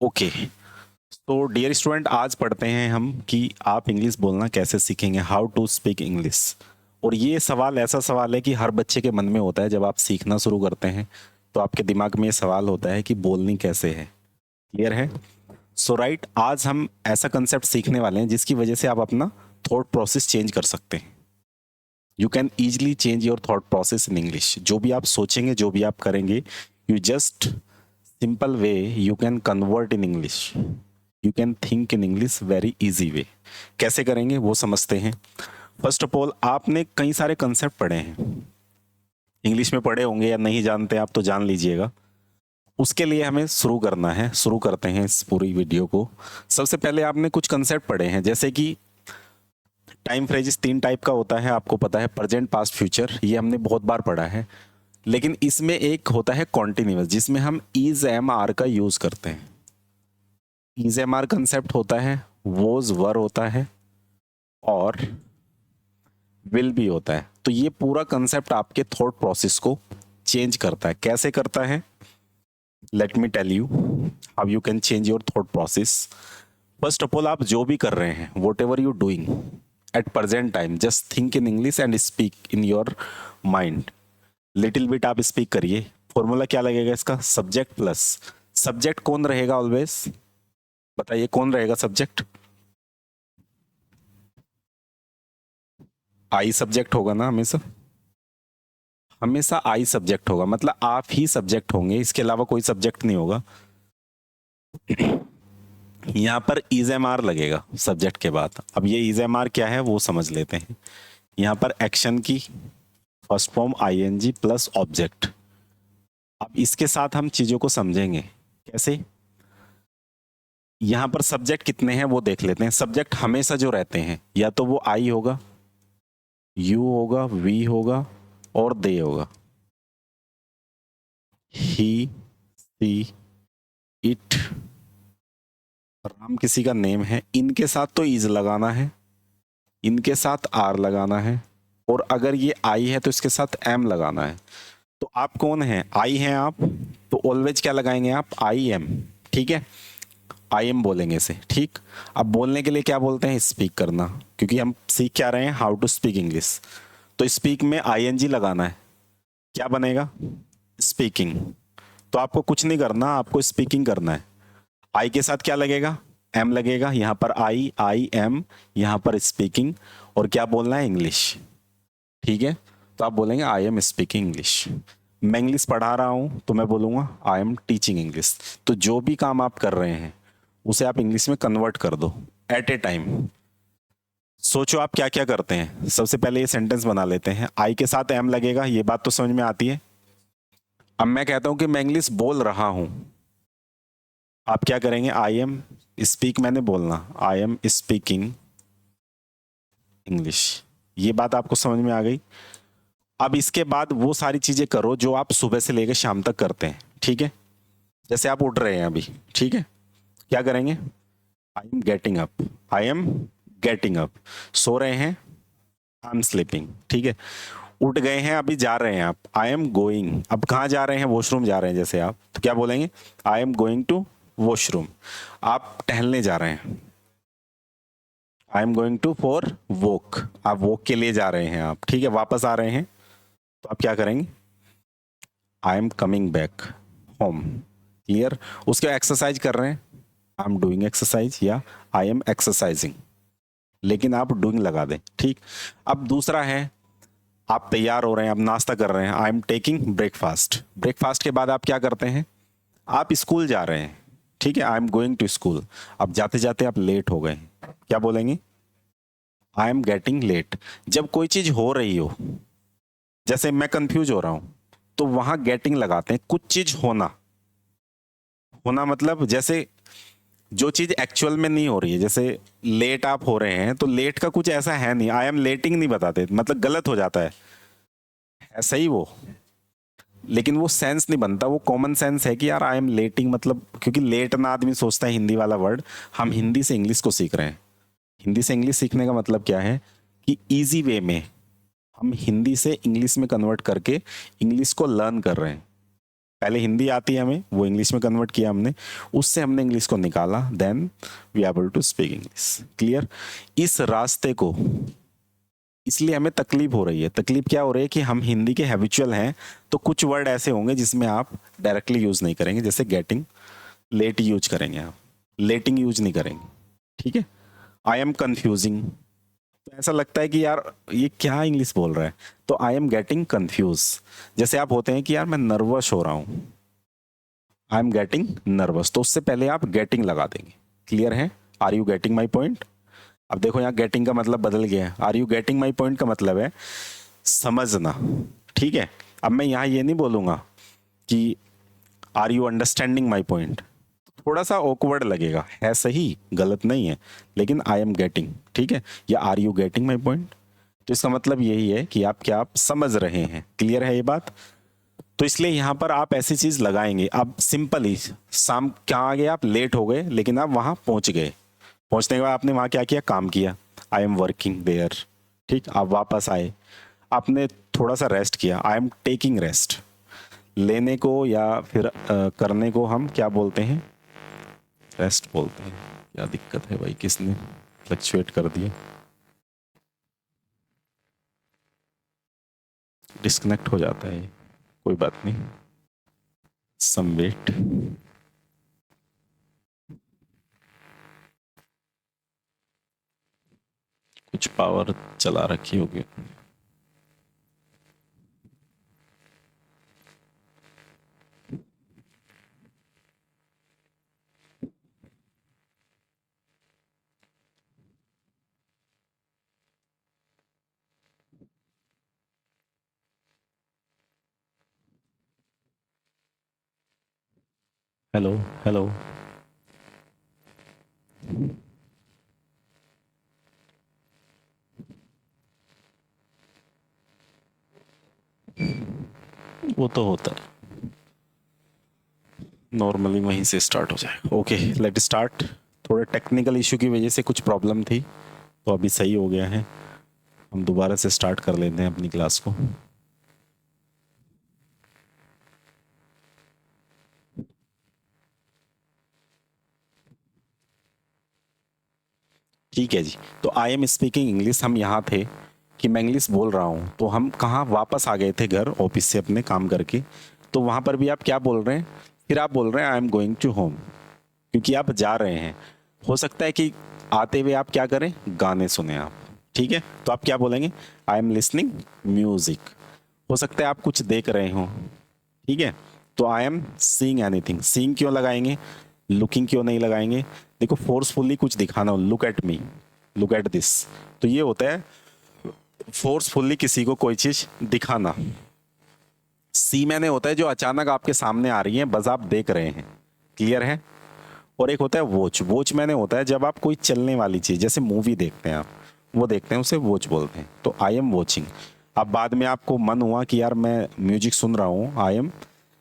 Okay, तो dear student, आज पढ़ते हैं हम कि आप इंग्लिश बोलना कैसे सीखेंगे, हाउ टू स्पीक इंग्लिश। और ये सवाल ऐसा सवाल है कि हर बच्चे के मन में होता है। जब आप सीखना शुरू करते हैं तो आपके दिमाग में ये सवाल होता है कि बोलनी कैसे है। क्लियर है? सो राइट, आज हम ऐसा कंसेप्ट सीखने वाले हैं जिसकी वजह से आप अपना थॉट प्रोसेस चेंज कर सकते हैं। You can easily change your thought process in English. जो भी आप सोचेंगे, जो भी आप करेंगे, you just simple way you can convert in English. You can think in English very easy way. कैसे करेंगे वो समझते हैं। फर्स्ट ऑफ ऑल, आपने कई सारे कंसेप्ट पढ़े हैं, इंग्लिश में पढ़े होंगे या नहीं जानते आप तो जान लीजिएगा। उसके लिए हमें शुरू करना है। शुरू करते हैं इस पूरी वीडियो को। सबसे पहले आपने कुछ कंसेप्ट पढ़े हैं, जैसे कि टाइम फ्रेजेस 3 टाइप का होता है, आपको पता है। प्रेजेंट, पास्ट, फ्यूचर, ये हमने बहुत बार पढ़ा है। लेकिन इसमें एक होता है कॉन्टिन्यूअस, जिसमें हम इज एम आर का यूज करते हैं। इज एम आर कंसेप्ट होता है, वोज वर होता है और विल भी होता है। तो ये पूरा कंसेप्ट आपके थॉट प्रोसेस को चेंज करता है। कैसे करता है? Let me tell you how you can change your thought process. First of all, आप जो भी कर रहे हैं, whatever you doing at present time, just think in English and speak in your mind. Little bit आप speak करिए। Formula क्या लगेगा इसका? Subject plus subject. कौन रहेगा ऑलवेज? बताइए, कौन रहेगा सब्जेक्ट? आई सब्जेक्ट होगा ना हमेशा। हमेशा आई सब्जेक्ट होगा, मतलब आप ही सब्जेक्ट होंगे, इसके अलावा कोई सब्जेक्ट नहीं होगा। यहाँ पर इज एम आर लगेगा सब्जेक्ट के बाद। अब ये इज एम आर क्या है वो समझ लेते हैं। यहाँ पर एक्शन की first form I N G plus object. अब इसके साथ हम चीजों को समझेंगे कैसे। यहाँ पर सब्जेक्ट कितने हैं वो देख लेते हैं। सब्जेक्ट हमेशा जो रहते हैं, या तो वो आई होगा, यू होगा, वी होगा और दे होगा। ही, सी, इट, राम किसी का नेम है। इनके साथ तो इज लगाना है, इनके साथ आर लगाना है, और अगर ये आई है तो इसके साथ एम लगाना है। तो आप कौन है? आई हैं आप, तो ऑलवेज क्या लगाएंगे आप? I am. ठीक है, आई एम बोलेंगे इसे। ठीक। अब बोलने के लिए क्या बोलते हैं? स्पीक करना, क्योंकि हम सीख क्या रहे हैं? How to speak English. तो स्पीक में आई एन जी लगाना है। क्या बनेगा? स्पीकिंग। तो आपको कुछ नहीं करना, आपको स्पीकिंग करना है। आई के साथ क्या लगेगा? एम लगेगा। यहां पर आई एम, यहां पर स्पीकिंग, और क्या बोलना है? इंग्लिश। ठीक है, तो आप बोलेंगे आई एम स्पीकिंग इंग्लिश। मैं इंग्लिश पढ़ा रहा हूं तो मैं बोलूंगा आई एम टीचिंग इंग्लिश। तो जो भी काम आप कर रहे हैं उसे आप इंग्लिश में कन्वर्ट कर दो एट ए टाइम। सोचो आप क्या क्या करते हैं। सबसे पहले ये सेंटेंस बना लेते हैं। आई के साथ एम लगेगा, ये बात तो समझ में आती है। अब मैं कहता हूं कि मैं इंग्लिश बोल रहा हूं, आप क्या करेंगे? आई एम स्पीक, मैंने बोलना आई एम स्पीकिंग इंग्लिश। ये बात आपको समझ में आ गई। अब इसके बाद वो सारी चीजें करो जो आप सुबह से लेकर शाम तक करते हैं। ठीक है, जैसे आप उठ रहे हैं अभी। ठीक है, क्या करेंगे? I am getting up, I am getting up. सो रहे हैं, आई एम स्लीपिंग। ठीक है, उठ गए हैं, अभी जा रहे हैं आप, आई एम गोइंग। अब कहाँ जा रहे हैं? वॉशरूम जा रहे हैं जैसे आप, तो क्या बोलेंगे? I am going to washroom. आप टहलने जा रहे हैं, I am going to for walk. आप वॉक के लिए जा रहे हैं आप। ठीक है, वापस आ रहे हैं, तो आप क्या करेंगे? I am coming back home. Clear? उसके एक्सरसाइज कर रहे हैं, आई एम डूइंग एक्सरसाइज या आई एम एक्सरसाइजिंग, लेकिन आप डूइंग लगा दें। ठीक। अब दूसरा है, आप तैयार हो रहे हैं, आप नाश्ता कर रहे हैं, I am taking breakfast. Breakfast के बाद आप क्या करते हैं? आप स्कूल जा रहे हैं। ठीक है, I am going to school. अब जाते जाते आप लेट हो गए, क्या बोलेंगे? I am getting late. जब कोई चीज हो रही हो, जैसे मैं कंफ्यूज हो रहा हूं, तो वहां गेटिंग लगाते हैं। कुछ चीज होना, होना मतलब जैसे जो चीज एक्चुअल में नहीं हो रही है, जैसे लेट आप हो रहे हैं, तो लेट का कुछ ऐसा है नहीं, आई एम लेटिंग नहीं बताते, मतलब गलत हो जाता है सही वो। लेकिन वो सेंस नहीं बनता, वो कॉमन सेंस है कि यार आई एम लेटिंग, मतलब क्योंकि लेट ना आदमी सोचता है हिंदी वाला वर्ड। हम हिंदी से इंग्लिश को सीख रहे हैं। हिंदी से इंग्लिश सीखने का मतलब क्या है कि इजी वे में हम हिंदी से इंग्लिश में कन्वर्ट करके इंग्लिश को लर्न कर रहे हैं। पहले हिंदी आती है हमें, वो इंग्लिश में कन्वर्ट किया हमने, उससे हमने इंग्लिश को निकाला, then we able to speak English. Clear? इस रास्ते को, इसलिए हमें तकलीफ हो रही है। तकलीफ क्या हो रही है कि हम हिंदी के हैबिचुअल हैं, तो कुछ वर्ड ऐसे होंगे जिसमें आप डायरेक्टली यूज नहीं करेंगे, जैसे गेटिंग, लेट यूज करेंगे आप, लेटिंग यूज नहीं करेंगे। ठीक है? आई एम कंफ्यूजिंग, तो ऐसा लगता है कि यार ये क्या इंग्लिश बोल रहा है, तो आई एम गेटिंग कंफ्यूज। जैसे आप होते हैं कि यार मैं नर्वस हो रहा हूं, आई एम गेटिंग नर्वस, तो उससे पहले आप गेटिंग लगा देंगे। क्लियर है? Are you getting my point? अब देखो यहाँ गेटिंग का मतलब बदल गया है, are you getting my point का मतलब है समझना। ठीक है? अब मैं यहाँ ये नहीं बोलूंगा कि are you understanding my point, थोड़ा सा ऑकवर्ड लगेगा, है सही, गलत नहीं है, लेकिन आई एम गेटिंग, ठीक है, या are you getting my point, तो इसका मतलब यही है कि आप क्या, आप समझ रहे हैं। क्लियर है ये बात? तो इसलिए यहां पर आप ऐसी चीज लगाएंगे। अब सिंपल ही, शाम कहाँ आ गए आप, लेट हो गए, लेकिन आप वहां पहुंच गए, पहुंचने के बाद आपने वहां क्या किया, काम किया, आई एम वर्किंग देयर। ठीक, आप वापस आए, आपने थोड़ा सा रेस्ट किया, आई एम टेकिंग रेस्ट। लेने को या फिर करने को हम क्या बोलते हैं, रेस्ट बोलते हैं। क्या दिक्कत है भाई, किसने फ्लक्चुएट कर दिया, डिस्कनेक्ट हो जाता है ये, कोई बात नहीं, सम वेट। कुछ पावर चला रखी होगी। Hello, hello. वो तो होता है नॉर्मली, वहीं से स्टार्ट हो जाए। Okay, let start. थोड़े टेक्निकल इशू की वजह से कुछ प्रॉब्लम थी, तो अभी सही हो गया है। हम दोबारा से स्टार्ट कर लेते हैं अपनी क्लास को। ठीक है जी, तो आई एम स्पीकिंग इंग्लिश, हम यहाँ थे कि मैं इंग्लिश बोल रहा हूँ, तो हम कहाँ वापस आ गए थे घर, ऑफिस से अपने काम करके, तो वहाँ पर भी आप क्या बोल रहे हैं, फिर आप बोल रहे हैं I am going to home, क्योंकि आप जा रहे हैं। हो सकता है कि आते हुए आप क्या करें, गाने सुने आप। ठीक है, तो आप क्या बोलेंगे, आई एम लिसनिंग म्यूजिक। हो सकता है आप कुछ देख रहे हो, ठीक है, तो I am seeing anything. Seeing क्यों लगाएंगे, लुकिंग क्यों नहीं लगाएंगे? देखो, फोर्सफुली कुछ दिखाना हो, look at me, look at this, तो ये होता है फोर्सफुली किसी को कोई चीज दिखाना। सी मैंने होता है जो अचानक आपके सामने आ रही है, बस आप देख रहे हैं। क्लियर है? और एक होता है वॉच, वॉच मैंने होता है जब आप कोई चलने वाली चीज, जैसे मूवी देखते हैं आप, वो देखते हैं, उसे वॉच बोलते हैं। तो आई एम वॉचिंग। अब बाद में आपको मन हुआ कि यार मैं म्यूजिक सुन रहा हूँ, आई एम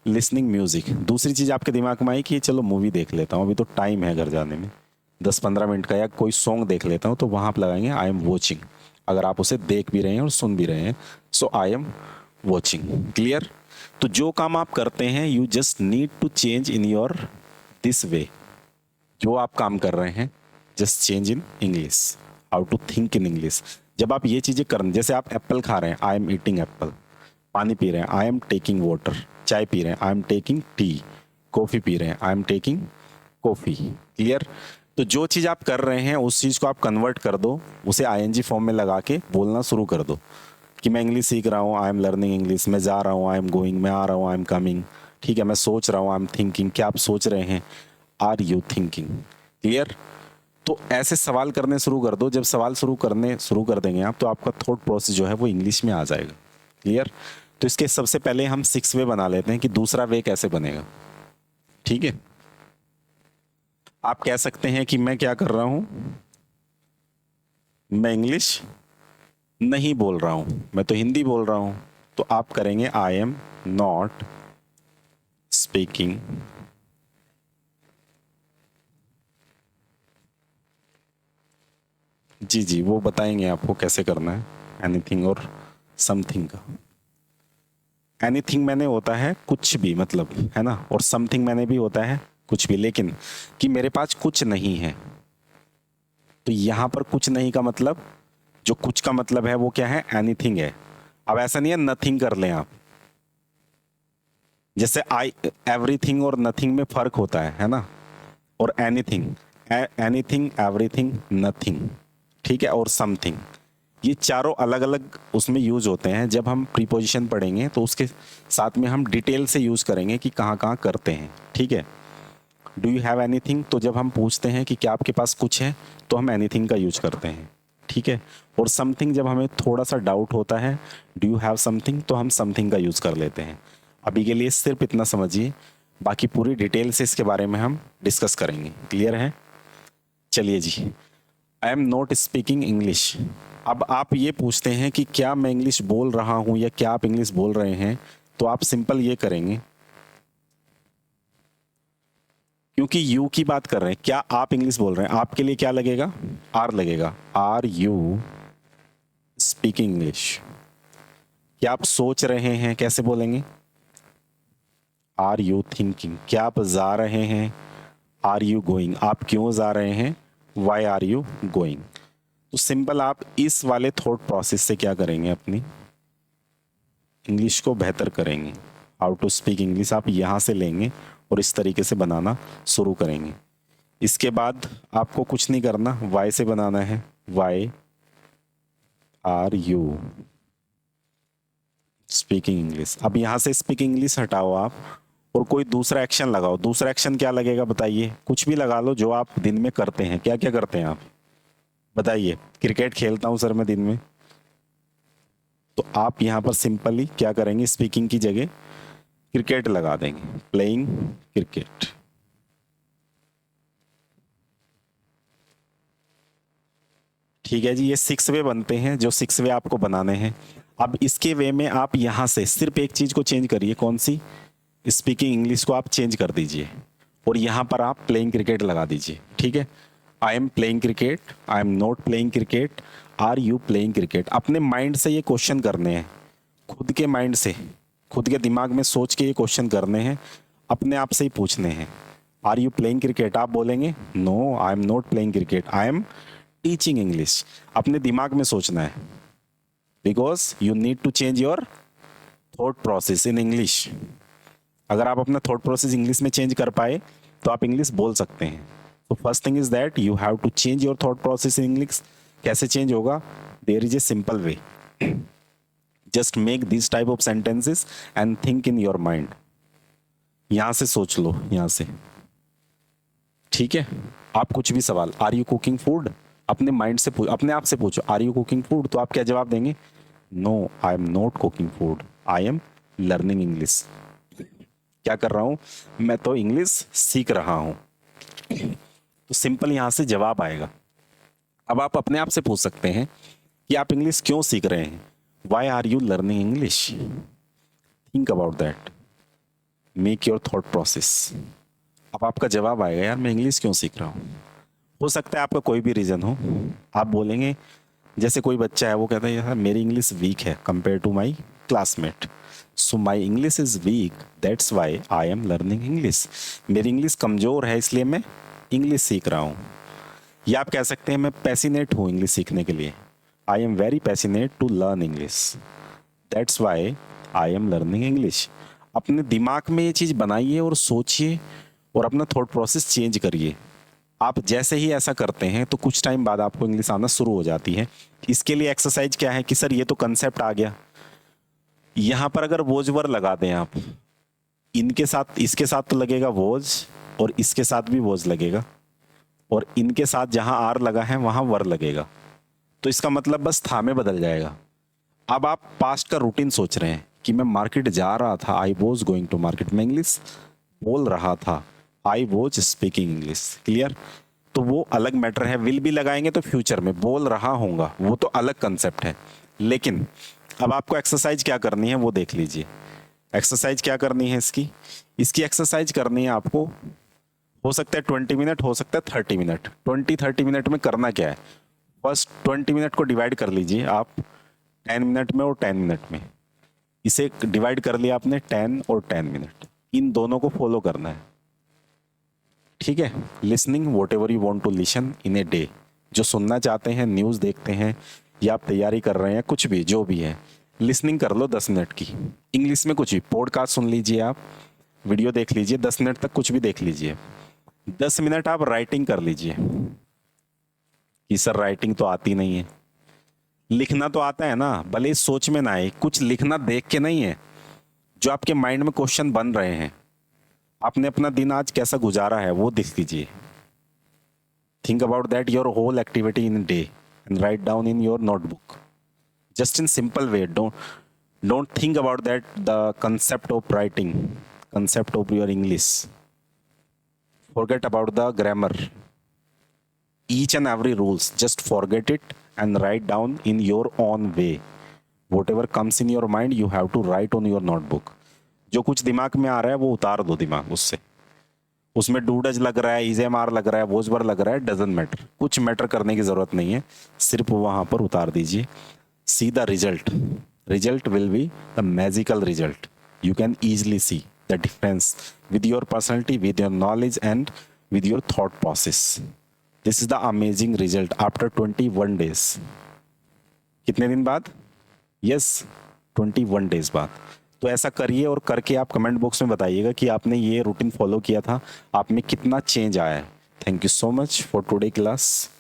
लिसनिंग म्यूजिक। दूसरी चीज आपके दिमाग में आई कि चलो मूवी देख लेता हूँ, अभी तो टाइम है घर जाने में, 10-15 मिनट का, या कोई सॉन्ग देख लेता हूँ, तो वहां आप लगाएंगे आई एम वॉचिंग, अगर आप उसे देख भी रहे हैं और सुन भी रहे हैं, so I am watching. Clear? तो जो काम आप करते हैं, you just need to change in your this way, जो आप काम कर रहे हैं, just change in English, how to think in English. जब आप ये चीजें कर, जैसे आप एप्पल खा रहे हैं, आई एम ईटिंग एप्पल, पानी पी रहे हैं, आई एम टेकिंग वाटर, चाय पी रहे हैं, I am taking tea, coffee P रहे हैं, I am taking coffee. Clear? तो जो चीज आप कर रहे हैं, उस चीज को आप कन्वर्ट कर दो, उसे आईएनजी फॉर्म में लगा के बोलना शुरू कर दो कि मैं इंग्लिश सीख रहा हूँ, आई एम लर्निंग इंग्लिश, मैं जा रहा हूँ, आई एम गोइंग, मैं आ रहा हूँ, आई एम कमिंग। ठीक है, मैं सोच रहा हूँ, आई एम थिंकिंग, क्या आप सोच रहे हैं, आर यू थिंकिंग? क्लियर? तो ऐसे सवाल करने शुरू कर दो। जब सवाल शुरू कर देंगे आप, तो आपका थॉट प्रोसेस जो है वो इंग्लिश में आ जाएगा। क्लियर? तो इसके सबसे पहले हम 6 वे बना लेते हैं कि दूसरा वे कैसे बनेगा। ठीक है, आप कह सकते हैं कि मैं क्या कर रहा हूं, मैं इंग्लिश नहीं बोल रहा हूं, मैं तो हिंदी बोल रहा हूं, तो आप करेंगे आई एम नॉट स्पीकिंग जी जी, वो बताएंगे आपको कैसे करना है, एनीथिंग और समथिंग का। एनीथिंग मैंने होता है कुछ भी, मतलब है ना, और समथिंग मैंने भी होता है कुछ भी, लेकिन कि मेरे पास कुछ नहीं है, तो यहां पर कुछ नहीं का मतलब, जो कुछ का मतलब है वो क्या है, एनीथिंग है। अब ऐसा नहीं है नथिंग कर लें आप, जैसे आई एवरीथिंग और नथिंग में फर्क होता है ना, और एनीथिंग, एनीथिंग, एवरीथिंग, नथिंग, ठीक है, और समथिंग, ये चारों अलग अलग उसमें यूज होते हैं। जब हम प्रीपोजिशन पढ़ेंगे तो उसके साथ में हम डिटेल से यूज करेंगे कि कहाँ कहाँ करते हैं, ठीक है। डू यू हैव एनीथिंग, तो जब हम पूछते हैं कि क्या आपके पास कुछ है, तो हम एनीथिंग का यूज करते हैं, ठीक है। और समथिंग, जब हमें थोड़ा सा डाउट होता है, डू यू हैव समथिंग, तो हम समथिंग का यूज कर लेते हैं। अभी के लिए सिर्फ इतना समझिए, बाकी पूरी डिटेल से इसके बारे में हम डिस्कस करेंगे। क्लियर है? चलिए जी, I am not speaking English. अब आप ये पूछते हैं कि क्या मैं इंग्लिश बोल रहा हूं या क्या आप इंग्लिश बोल रहे हैं, तो आप सिंपल ये करेंगे, क्योंकि यू की बात कर रहे हैं, क्या आप इंग्लिश बोल रहे हैं, आपके लिए क्या लगेगा, आर लगेगा। Are you speaking English. क्या आप सोच रहे हैं, कैसे बोलेंगे, आर यू थिंकिंग। क्या आप जा रहे हैं, आर यू गोइंग। आप क्यों जा रहे हैं, वाई आर यू गोइंग। तो सिंपल आप इस वाले थॉट प्रोसेस से क्या करेंगे, अपनी इंग्लिश को बेहतर करेंगे। हाउ टू स्पीक इंग्लिश आप यहाँ से लेंगे और इस तरीके से बनाना शुरू करेंगे। इसके बाद आपको कुछ नहीं करना, वाई से बनाना है, why are you speaking English. अब यहाँ से स्पीकिंग इंग्लिश हटाओ आप और कोई दूसरा एक्शन लगाओ। दूसरा एक्शन क्या लगेगा बताइए, कुछ भी लगा लो जो आप दिन में करते हैं। क्या क्या करते हैं आप बताइए। क्रिकेट खेलता हूं सर मैं दिन में, तो आप यहां पर सिंपली क्या करेंगे, स्पीकिंग की जगह क्रिकेट लगा देंगे, प्लेइंग क्रिकेट। ठीक है जी, ये 6 वे बनते हैं, जो 6 वे आपको बनाने हैं। अब इसके वे में आप यहां से सिर्फ एक चीज को चेंज करिए, कौन सी, स्पीकिंग इंग्लिश को आप चेंज कर दीजिए और यहां पर आप प्लेइंग क्रिकेट लगा दीजिए, ठीक है। I am playing cricket, I am not playing cricket, are you playing cricket. अपने माइंड से ये क्वेश्चन करने हैं, खुद के माइंड से, खुद के दिमाग में सोच के ये क्वेश्चन करने हैं, अपने आप से ही पूछने हैं। आर यू प्लेइंग क्रिकेट, आप बोलेंगे no I am not playing cricket, I am teaching English. अपने दिमाग में सोचना है, because you need to change your thought process in English. अगर आप अपना थॉट प्रोसेस इंग्लिश में चेंज कर पाए तो आप इंग्लिश बोल सकते हैं। तो first thing is that you have to change your thought process in English. कैसे चेंज होगा, there is a simple way, just make this type of sentences and think in your mind. यहां से सोच लो, यहां से, ठीक है। आप कुछ भी सवाल, आर यू कुकिंग फूड, अपने माइंड से अपने आप से पूछो, आर यू कुकिंग फूड, तो आप क्या जवाब देंगे, no I am not cooking food, I am learning English. क्या कर रहा हूं, मैं तो इंग्लिश सीख रहा हूं। तो सिंपल यहां से जवाब आएगा। अब आप अपने आप से पूछ सकते हैं कि आप इंग्लिश क्यों सीख रहे हैं, why are you learning English. Think about that, make your thought process. अब आपका जवाब आएगा, यार मैं इंग्लिश क्यों सीख रहा हूं। हो सकता है आपका कोई भी रीजन हो। आप बोलेंगे, जैसे कोई बच्चा है वो कहता है यार मेरी इंग्लिश वीक है compare to my classmate, so my English is weak, that's why I am learning English. मेरी इंग्लिश कमजोर है इसलिए मैं इंग्लिश सीख रहा हूँ। या आप कह सकते हैं मैं पैसिनेट हूँ इंग्लिश सीखने के लिए, I am very passionate to learn English, that's why I am learning English. अपने दिमाग में ये चीज़ बनाइए और सोचिए और अपना थॉट प्रोसेस चेंज करिए। आप जैसे ही ऐसा करते हैं तो कुछ टाइम बाद आपको इंग्लिश आना शुरू हो जाती है। इसके लिए एक्सरसाइज क्या है कि सर ये तो कंसेप्ट आ गया, यहां पर अगर वोज वर लगा दें आप, इनके साथ इसके साथ तो लगेगा वोज और इसके साथ भी वोज लगेगा और इनके साथ जहां आर लगा है वहां वर लगेगा, तो इसका मतलब बस था में बदल जाएगा। अब आप पास्ट का रूटीन सोच रहे हैं कि मैं मार्केट जा रहा था, I was going to market, मैं इंग्लिश बोल रहा था, I was speaking English. Clear? तो वो अलग मैटर है, विल भी लगाएंगे तो फ्यूचर में बोल रहा होगा, वो तो अलग कंसेप्ट है। लेकिन अब आपको एक्सरसाइज क्या करनी है वो देख लीजिए। एक्सरसाइज क्या करनी है इसकी, इसकी एक्सरसाइज करनी है आपको, हो सकता है 20 मिनट, हो सकता है 30 मिनट। 20-30 मिनट में करना क्या है, फर्स्ट 20 मिनट को डिवाइड कर लीजिए आप 10 मिनट में और 10 मिनट में। इसे डिवाइड कर लिया आपने 10 और 10 मिनट, इन दोनों को फॉलो करना है। ठीक है, listening whatever you want to listen in a day, जो सुनना चाहते हैं, न्यूज़ देखते हैं या आप तैयारी कर रहे हैं, कुछ भी जो भी है, लिसनिंग कर लो 10 मिनट की। इंग्लिश में कुछ भी, पॉडकास्ट सुन लीजिए, आप वीडियो देख लीजिए, 10 मिनट तक कुछ भी देख लीजिए। 10 मिनट आप राइटिंग कर लीजिए कि सर राइटिंग तो आती नहीं है। लिखना तो आता है ना, भले इस सोच में ना आए, कुछ लिखना देख के नहीं है, जो आपके माइंड में क्वेश्चन बन रहे हैं, आपने अपना दिन आज कैसा गुजारा है वो लिख लीजिए। Think about that your whole activity in day and write down in your notebook, just in simple way. Don't think about that the concept of writing, concept of your English. Forget about the grammar. Each and every rules, just forget it and write down in your own way. Whatever comes in your mind, you have to write on your notebook. जो कुछ दिमाग में आ रहा है वो उतार दो दिमाग उससे। उसमें डूडज लग रहा है, इजेमार लग रहा है, वोजबर लग रहा है, डजंट मैटर, कुछ मैटर करने की जरूरत नहीं है, सिर्फ वहां पर उतार दीजिए। See the result, result will be the magical result. You can easily see the difference with your personality, with your knowledge and with your thought process. This is the amazing result after 21 days. कितने दिन बाद? Yes, 21 days बाद। तो ऐसा करिए और करके आप कमेंट बॉक्स में बताइएगा कि आपने ये रूटीन फॉलो किया था, आप में कितना चेंज आया है। Thank you so much for today class.